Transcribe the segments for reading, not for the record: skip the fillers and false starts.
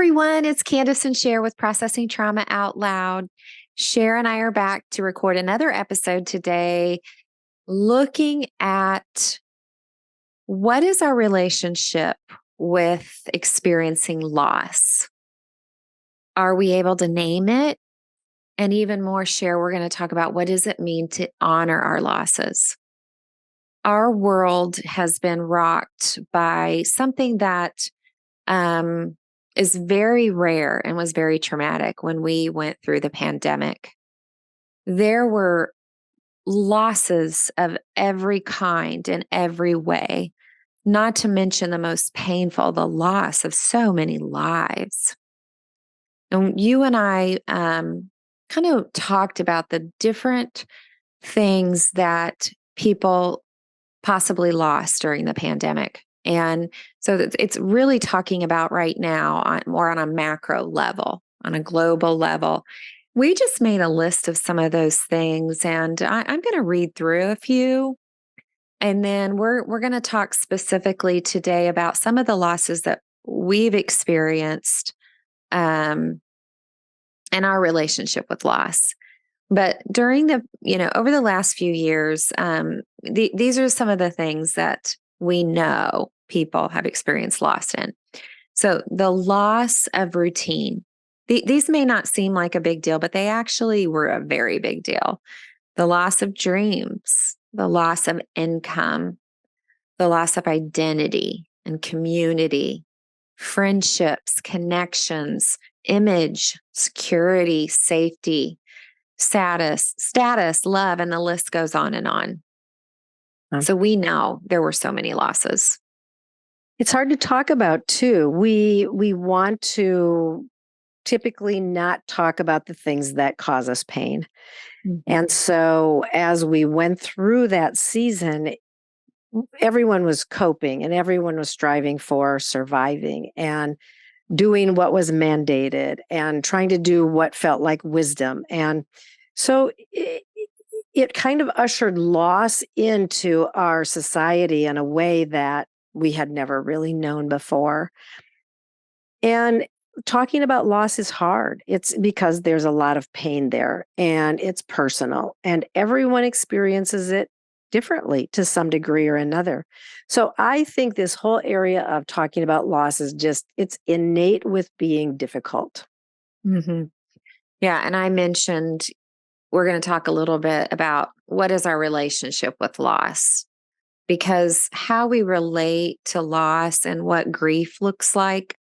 everyone, it's Kandace and Sher with Processing Trauma Out Loud. Sher and I are back to record another episode today, looking at what is our relationship with experiencing loss? Are we able to name it? And even more, Sher, we're going to talk about what does it mean to honor our losses? Our world has been rocked by something that is very rare and was very traumatic when we went through the pandemic. There were losses of every kind in every way, not to mention the most painful, the loss of so many lives. And you and I kind of talked about the different things that people possibly lost during the pandemic. And so it's really talking about right now more on a macro level, on a global level. We just made a list of some of those things, and I'm going to read through a few. And then we're going to talk specifically today about some of the losses that we've experienced in our relationship with loss. But during over the last few years, these are some of the things that we know people have experienced loss in. So the loss of routine. These may not seem like a big deal, but they actually were a very big deal. The loss of dreams, the loss of income, the loss of identity and community, friendships, connections, image, security, safety, status, love, and the list goes on and on. So we know there were so many losses. It's hard to talk about too. We want to typically not talk about the things that cause us pain. Mm-hmm. And so as we went through that season, everyone was coping and everyone was striving for surviving and doing what was mandated and trying to do what felt like wisdom. And so it kind of ushered loss into our society in a way that we had never really known before. And talking about loss is hard. It's because there's a lot of pain there and it's personal and everyone experiences it differently to some degree or another. So I think this whole area of talking about loss is it's innate with being difficult. Mm-hmm. Yeah. And I mentioned we're going to talk a little bit about what is our relationship with loss, because how we relate to loss and what grief looks like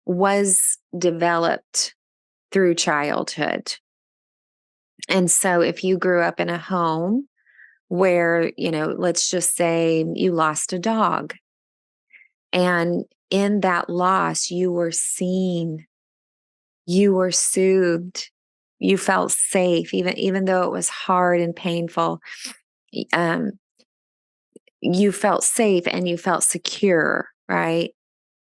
was developed through childhood. And so if you grew up in a home where, let's just say you lost a dog, and in that loss, you were seen, you were soothed, you felt safe, even though it was hard and painful. You felt safe and you felt secure, right?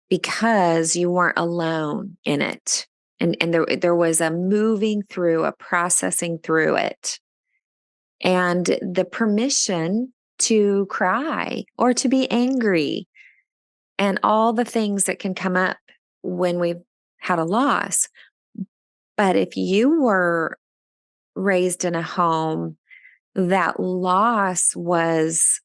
Because you weren't alone in it. And there was a moving through, a processing through it. And the permission to cry or to be angry and all the things that can come up when we've had a loss. But if you were raised in a home that loss was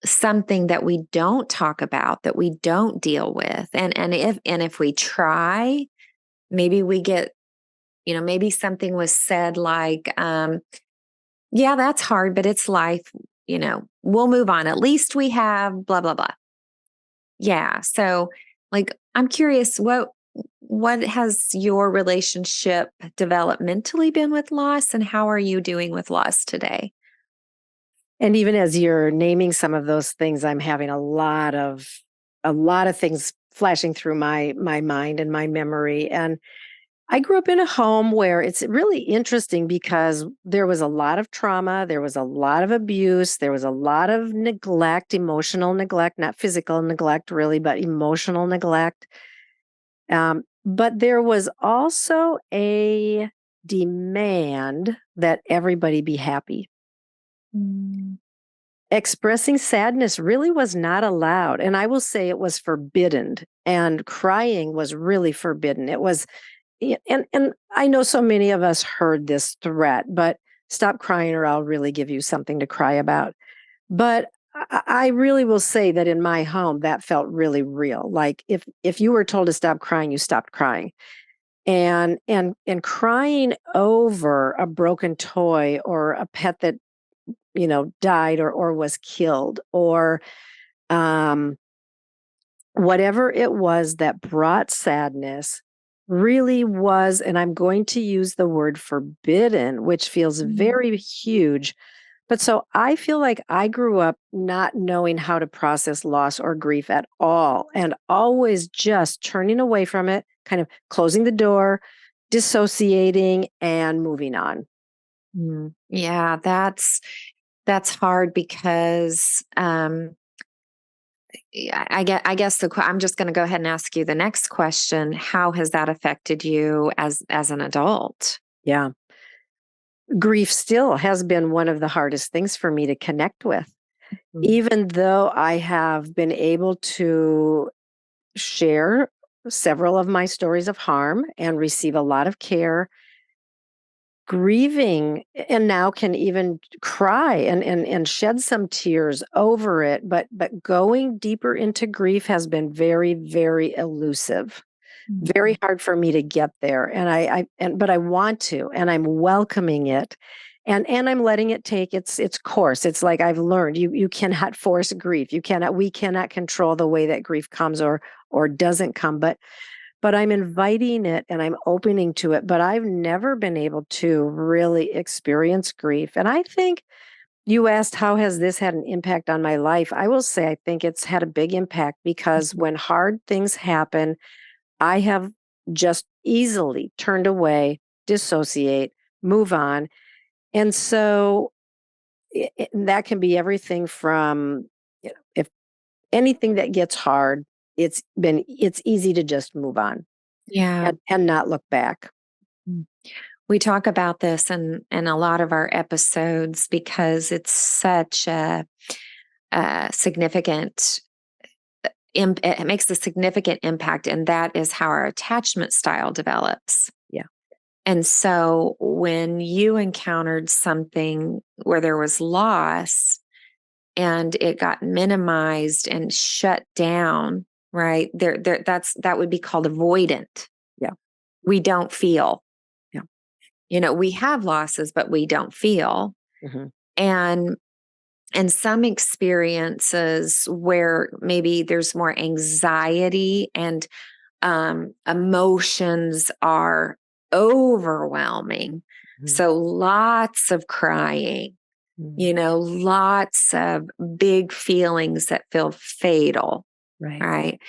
something that we don't talk about, that we don't deal with, and if we try, maybe we get, maybe something was said like, yeah, that's hard, but it's life, we'll move on. At least we have blah, blah, blah. Yeah. So I'm curious, what has your relationship developmentally been with loss, and how are you doing with loss today? And even as you're naming some of those things, I'm having a lot of things flashing through my mind and my memory. And I grew up in a home where it's really interesting because there was a lot of trauma, there was a lot of abuse, there was a lot of neglect, emotional neglect, not physical neglect really, but emotional neglect. But there was also a demand that everybody be happy. Mm. expressing sadness really was not allowed. And I will say it was forbidden, and crying was really forbidden. It was, and I know so many of us heard this threat, but stop crying or I'll really give you something to cry about. But I really will say that in my home, that felt really real. Like if you were told to stop crying, you stopped crying. And crying over a broken toy or a pet that died or was killed, or um, whatever it was that brought sadness, really was, and I'm going to use the word forbidden, which feels very huge. But so I feel like I grew up not knowing how to process loss or grief at all, and always just turning away from it, kind of closing the door, dissociating, and moving on. Yeah, that's hard because I guess I'm just going to go ahead and ask you the next question. How has that affected you as an adult? Yeah. Grief still has been one of the hardest things for me to connect with. Mm. Even though I have been able to share several of my stories of harm and receive a lot of care, grieving, and now can even cry and shed some tears over it, but going deeper into grief has been very, very elusive. Very hard for me to get there. And but I want to, and I'm welcoming it. And I'm letting it take its course. It's like I've learned you cannot force grief. We cannot control the way that grief comes or doesn't come. But I'm inviting it and I'm opening to it. But I've never been able to really experience grief. And I think you asked, how has this had an impact on my life? I will say I think it's had a big impact, because when hard things happen, I have just easily turned away, dissociate, move on. And so that can be everything from, if anything that gets hard, it's easy to just move on Yeah. and not look back. We talk about this in a lot of our episodes because it's such a significant it makes a significant impact, and that is how our attachment style develops. Yeah. And so when you encountered something where there was loss and it got minimized and shut down, right? That would be called avoidant. Yeah. We don't feel. Yeah. We have losses, but we don't feel. Mhm. And some experiences where maybe there's more anxiety and emotions are overwhelming. Mhm. So lots of crying, Mhm. lots of big feelings that feel fatal. Right. Right.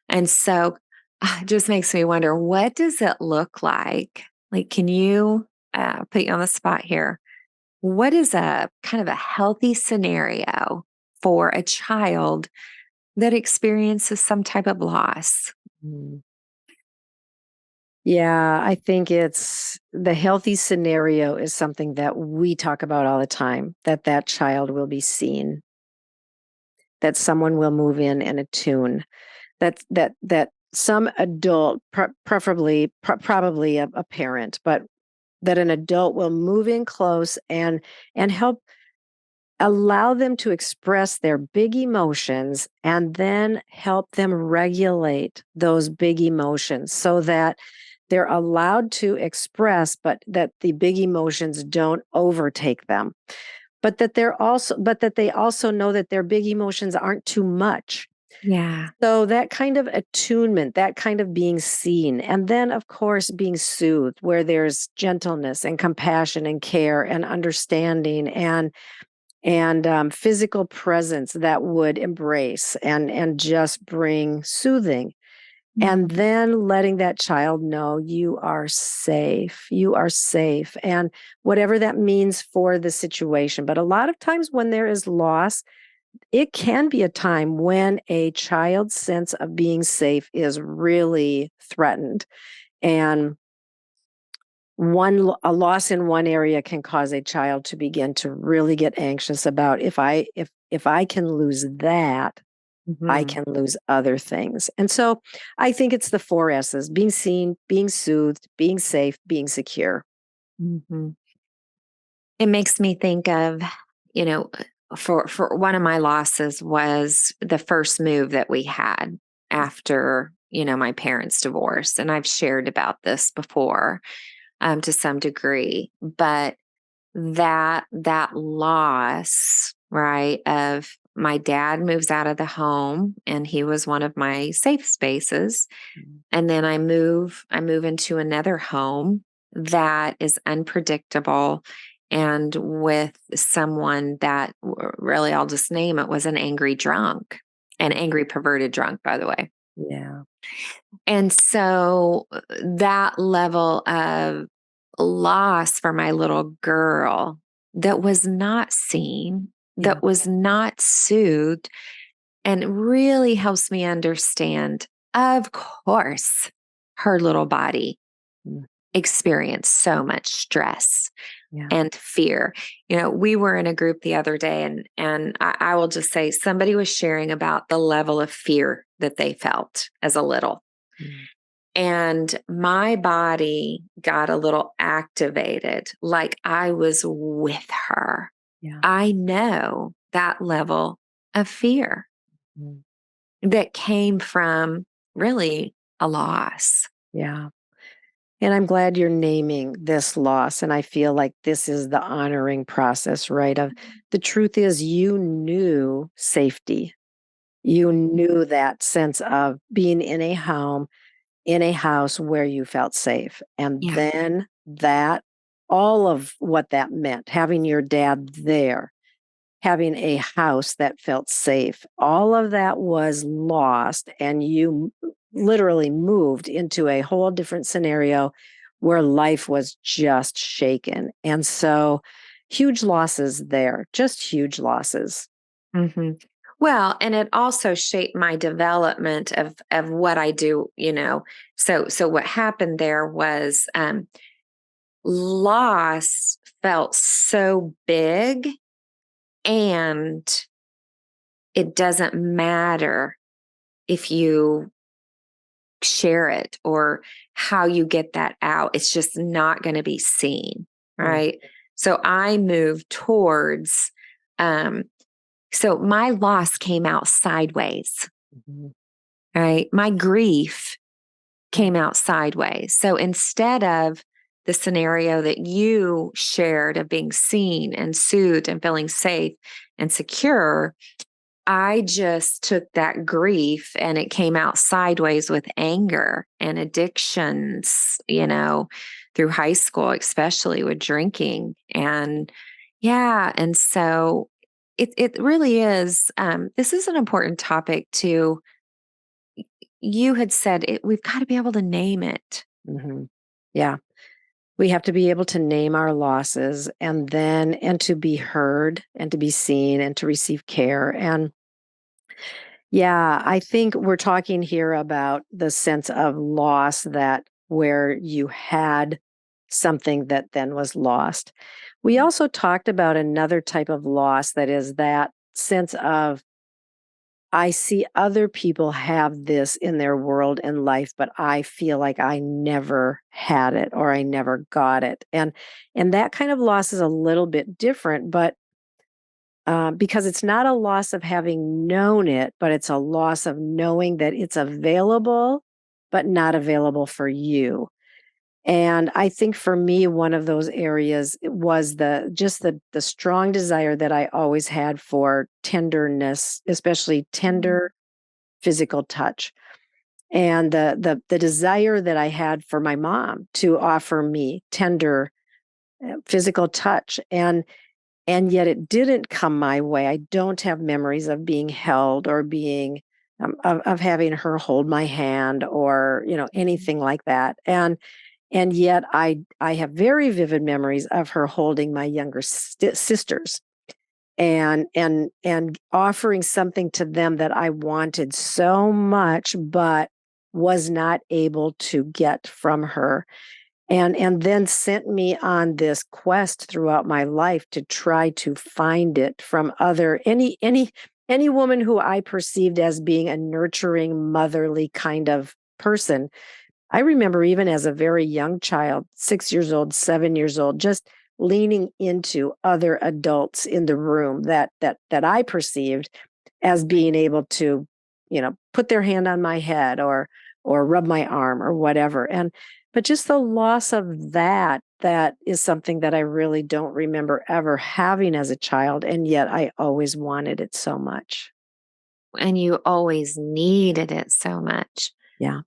And so it just makes me wonder, what does it look like? Like, can you put you on the spot here? What is a kind of a healthy scenario for a child that experiences some type of loss? Mhm. Yeah, I think it's the healthy scenario is something that we talk about all the time, that child will be seen, that someone will move in and attune, that some adult, preferably probably a parent, but that an adult will move in close and help allow them to express their big emotions, and then help them regulate those big emotions so that they're allowed to express, but that the big emotions don't overtake them. But that they also know that their big emotions aren't too much. Yeah. So that kind of attunement, that kind of being seen, and then of course being soothed, where there's gentleness and compassion and care and understanding and physical presence that would embrace and just bring soothing. And then letting that child know you are safe. You are safe. And whatever that means for the situation. But a lot of times when there is loss, it can be a time when a child's sense of being safe is really threatened. And a loss in one area can cause a child to begin to really get anxious about, if if I can lose that, I can lose other things. And so I think it's the 4 S's: being seen, being soothed, being safe, being secure. Mm-hmm. It makes me think of, you know, for one of my losses was the first move that we had after, my parents' divorce. And I've shared about this before, to some degree, but that loss, right, of my dad moves out of the home and he was one of my safe spaces. And then I move into another home that is unpredictable and with someone that really, I'll just name it, was an angry drunk, an angry perverted drunk, by the way. Yeah. And so that level of loss for my little girl that was not seen, Yeah. that was not soothed, and really helps me understand, of course, her little body Mm. experienced so much stress Yeah. and fear. We were in a group the other day, and I will just say somebody was sharing about the level of fear that they felt as a little. Mm. And my body got a little activated, like I was with her. Yeah. I know that level of fear Mm. that came from really a loss. Yeah. And I'm glad you're naming this loss. And I feel like this is the honoring process, right? Of the truth is, you knew safety. You knew that sense of being in a home, in a house where you felt safe. And Yeah. then that, all of what that meant, having your dad there, having a house that felt safe, all of that was lost. And you literally moved into a whole different scenario where life was just shaken. And so huge losses there, just huge losses. Mm-hmm. Well, and it also shaped my development of what I do. So what happened there was loss felt so big, and it doesn't matter if you share it or how you get that out. It's just not going to be seen, right? So I moved towards, so my loss came out sideways, Mhm. right? My grief came out sideways. So instead of the scenario that you shared of being seen and soothed and feeling safe and secure, I just took that grief and it came out sideways with anger and addictions, through high school, especially with drinking. And yeah, and so it really is. This is an important topic too. You had said we've got to be able to name it. Mhm. Yeah. We have to be able to name our losses and to be heard and to be seen and to receive care. And yeah, I think we're talking here about the sense of loss, that where you had something that then was lost. We also talked about another type of loss, that is that sense of, I see other people have this in their world and life, but I feel like I never had it or I never got it. And that kind of loss is a little bit different, but because it's not a loss of having known it, but it's a loss of knowing that it's available, but not available for you. And I think for me, one of those areas was the strong desire that I always had for tenderness, especially tender physical touch, and the desire that I had for my mom to offer me tender physical touch. And yet it didn't come my way. I don't have memories of being held or being of having her hold my hand or anything like that. And yet I have very vivid memories of her holding my younger sisters and offering something to them that I wanted so much, but was not able to get from her. and then sent me on this quest throughout my life to try to find it from any woman who I perceived as being a nurturing, motherly kind of person. I remember even as a very young child, 6 years old, 7 years old, just leaning into other adults in the room that I perceived as being able to, put their hand on my head or rub my arm or whatever. But just the loss of that is something that I really don't remember ever having as a child, and yet I always wanted it so much. And you always needed it so much. Yeah.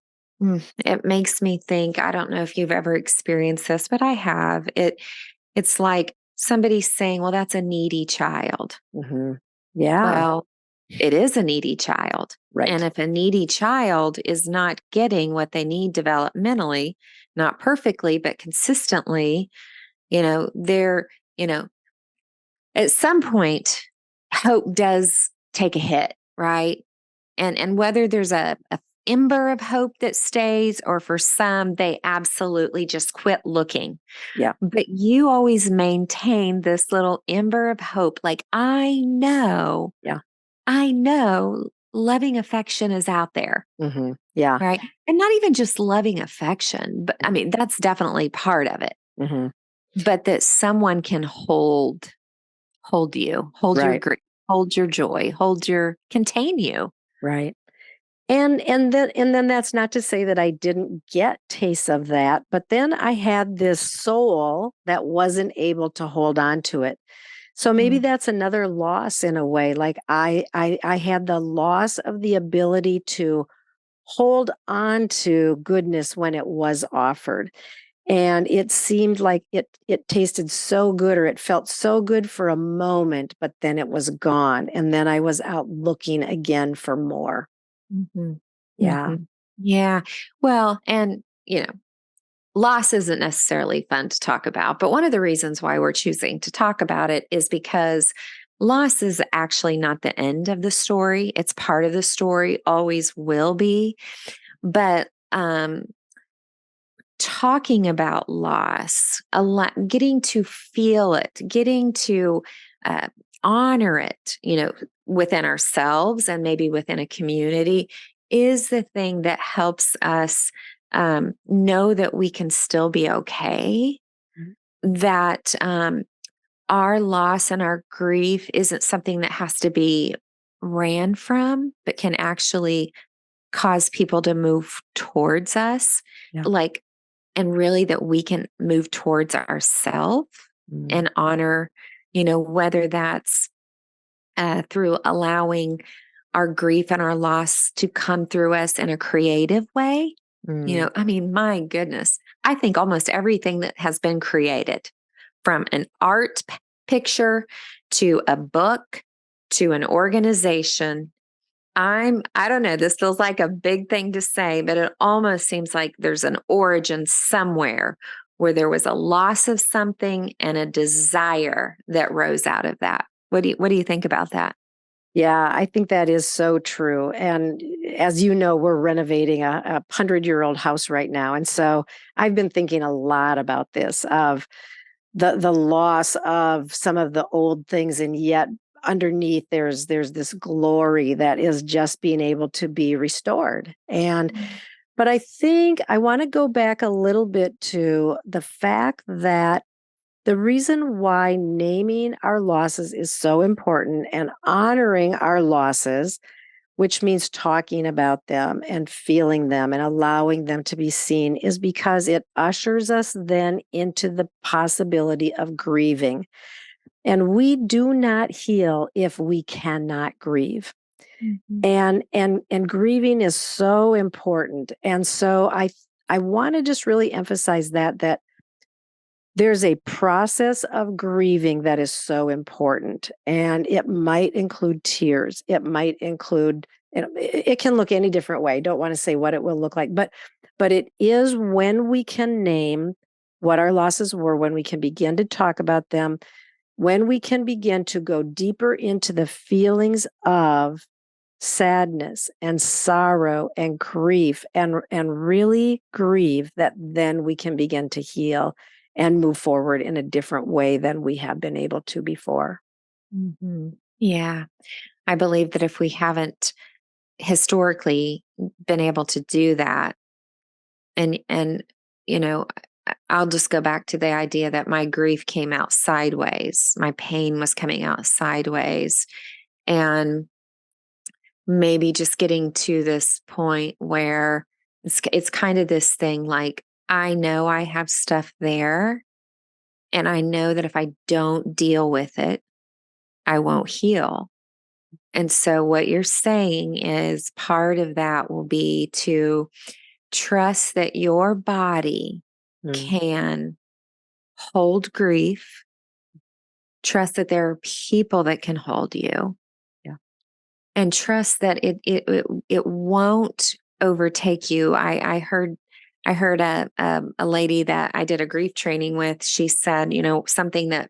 It makes me think, I don't know if you've ever experienced this, but I have. It's like somebody saying, well, that's a needy child. Hmm. Yeah. Well, it is a needy child. And Right. if a needy child is not getting what they need developmentally, not perfectly, but consistently, they're, at some point, hope does take a hit, right? And whether there's a ember of hope that stays, or for some, they absolutely just quit looking. Yeah. But you always maintain this little ember of hope. Like, Yeah. I know loving affection is out there, Hmm. Yeah. right? And not even just loving affection, but I mean, that's definitely part of it. Hmm. But that someone can hold you, hold your Right. grief, hold your joy, contain you. Right. And then that's not to say that I didn't get tastes of that, but then I had this soul that wasn't able to hold on to it. So maybe Mm. that's another loss in a way. Like I had the loss of the ability to hold on to goodness when it was offered. And it seemed like it tasted so good, or it felt so good for a moment, but then it was gone. And then I was out looking again for more. Mhm. Yeah. Mhm. Yeah. Well, and, loss isn't necessarily fun to talk about, but one of the reasons why we're choosing to talk about it is because loss is actually not the end of the story. It's part of the story, always will be. But talking about loss, getting to feel it, getting to uh, honor it, within ourselves and maybe within a community is the thing that helps us know that we can still be okay, Mhm. that our loss and our grief isn't something that has to be ran from, but can actually cause people to move towards us. Yeah. Like, and really that we can move towards ourselves Mm, and honor, whether that's through allowing our grief and our loss to come through us in a creative way. mm, I mean, my goodness, I think almost everything that has been created, from an art picture to a book to an organization, I don't know, this feels like a big thing to say, but it almost seems like there's an origin somewhere where there was a loss of something and a desire that rose out of that. What do you think about that? yeah, I think that is so true. And as you know, we're renovating a 100-year-old house right now. And so I've been thinking a lot about this of the loss of some of the old things, and yet underneath there's this glory that is just being able to be restored. And Mm. but I think I want to go back a little bit to the fact that the reason why naming our losses is so important and honoring our losses, which means talking about them and feeling them and allowing them to be seen, is because it ushers us then into the possibility of grieving. And we do not heal if we cannot grieve. Mhm. And grieving is so important. And so I want to just really emphasize that there's a process of grieving that is so important, and it might include tears. It might include, it can look any different way. Don't want to say what it will look like, but it is when we can name what our losses were, when we can begin to talk about them, when we can begin to go deeper into the feelings of sadness and sorrow and grief and really grieve, that then we can begin to heal and move forward in a different way than we have been able to before. Yeah. I believe that if we haven't historically been able to do that, and you know, I'll just go back to the idea that my grief came out sideways. My pain was coming out sideways. And maybe just getting to this point where it's kind of this thing like, I know I have stuff there, and I know that if I don't deal with it, I won't heal. And so, what you're saying is part of that will be to trust that your body Mm. can hold grief, trust that there are people that can hold you, Yeah. and trust that it won't overtake you. I heard a lady that I did a grief training with. She said, something that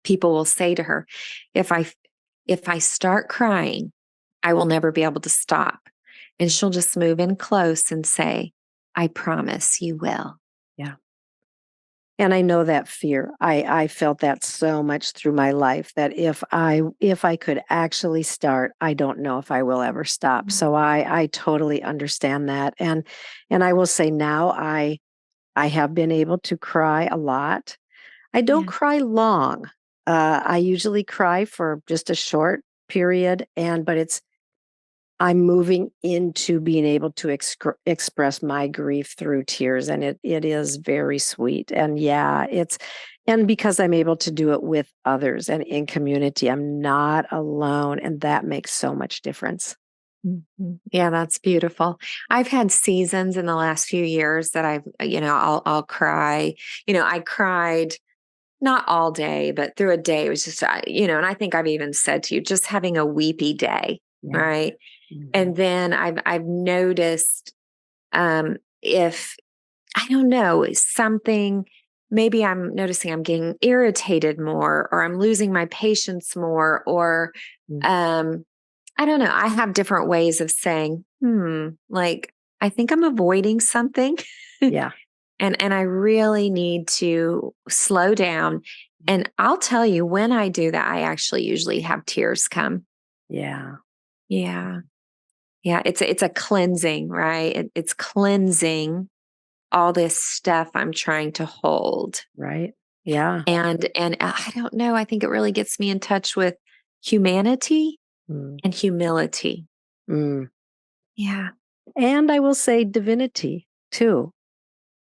people will say to her, if I start crying, I will never be able to stop. And she'll just move in close and say, I promise you will. Yeah. And I know that fear. I felt that so much through my life, that if I could actually start, I don't know if I will ever stop. So I totally understand that. And I will say now I have been able to cry a lot. I don't Yeah. cry long. I usually cry for just a short period, but I'm moving into being able to express my grief through tears, and it is very sweet. And yeah, and because I'm able to do it with others and in community, I'm not alone, and that makes so much difference. Yeah, that's beautiful. I've had seasons in the last few years that I'll cry. I cried not all day, but through a day. It was just, and I think I've even said to you, just having a weepy day, Yeah. right? Mhm. And then I've noticed, if I don't know, something, maybe I'm noticing I'm getting irritated more, or I'm losing my patience more, or Mm. um I don't know. I have different ways of saying, like, I think I'm avoiding something. Yeah. And I really need to slow down. And I'll tell you, when I do that, I actually usually have tears come. Yeah. Yeah. Yeah. It's a cleansing, right? It's cleansing all this stuff I'm trying to hold. Right. Yeah. And I don't know. I think it really gets me in touch with humanity Mm. and humility. Mm. Yeah. And I will say divinity too.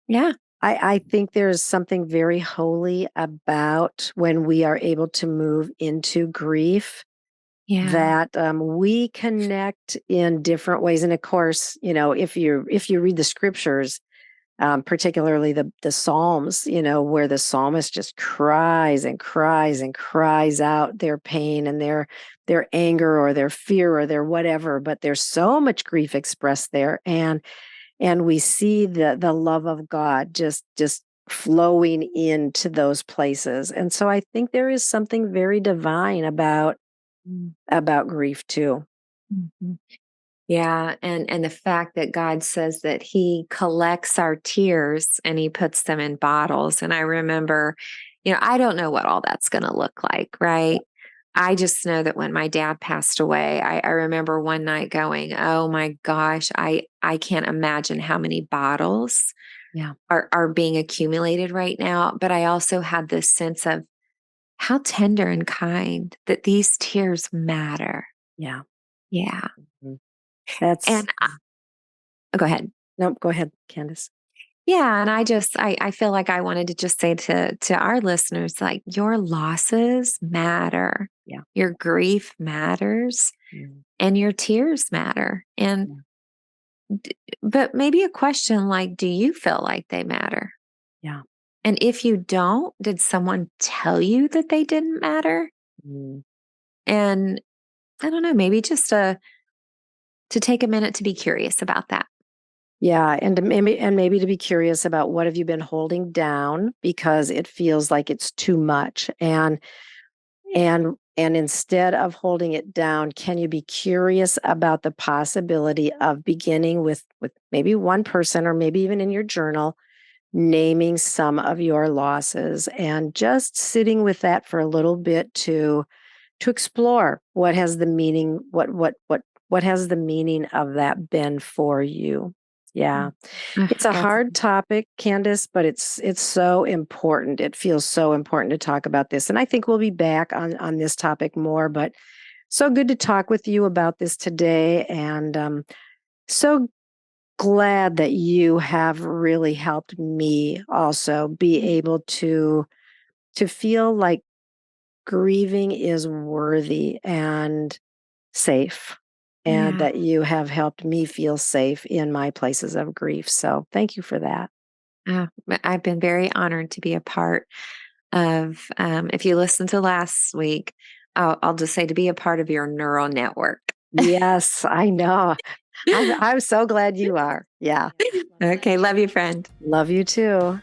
Yeah. I think there's something very holy about when we are able to move into grief, Yeah. that we connect in different ways. And of course, if you read the scriptures, particularly the Psalms, where the psalmist just cries and cries and cries out their pain and their anger or their fear or their whatever, but there's so much grief expressed there, and we see the love of God just flowing into those places. And so I think there is something very divine about grief too. Mhm. Yeah, and the fact that God says that he collects our tears and he puts them in bottles. And I remember, I don't know what all that's going to look like, right? I just know that when my dad passed away, I remember one night going, "Oh my gosh, I can't imagine how many bottles Yeah. are being accumulated right now." But I also had this sense of how tender and kind that these tears matter. Yeah. Yeah. Mhm. That's And go ahead. No, go ahead, Candace. Yeah, and I feel like I wanted to just say to our listeners, like, your losses matter. Yeah. Your grief matters, Mm. and your tears matter. And Yeah. but maybe a question like, do you feel like they matter? Yeah. And if you don't, did someone tell you that they didn't matter? Mm. And I don't know, maybe just to take a minute to be curious about that. Yeah, and maybe to be curious about what have you been holding down because it feels like it's too much. And And instead of holding it down, can you be curious about the possibility of beginning with maybe one person, or maybe even in your journal, naming some of your losses and just sitting with that for a little bit to explore what has the meaning, what has the meaning of that been for you. Yeah. It's a That's hard topic, Kandace, but it's so important. It feels so important to talk about this. And I think we'll be back on this topic more, but so good to talk with you about this today. And so glad that you have really helped me also be able to feel like grieving is worthy and safe, and yeah. that you have helped me feel safe in my places of grief. So thank you for that. I've been very honored to be a part of, if you listened to last week, I'll just say to be a part of your neural network. Yes, I know. I'm so glad you are. Yeah. Okay. Love you, friend. Love you too.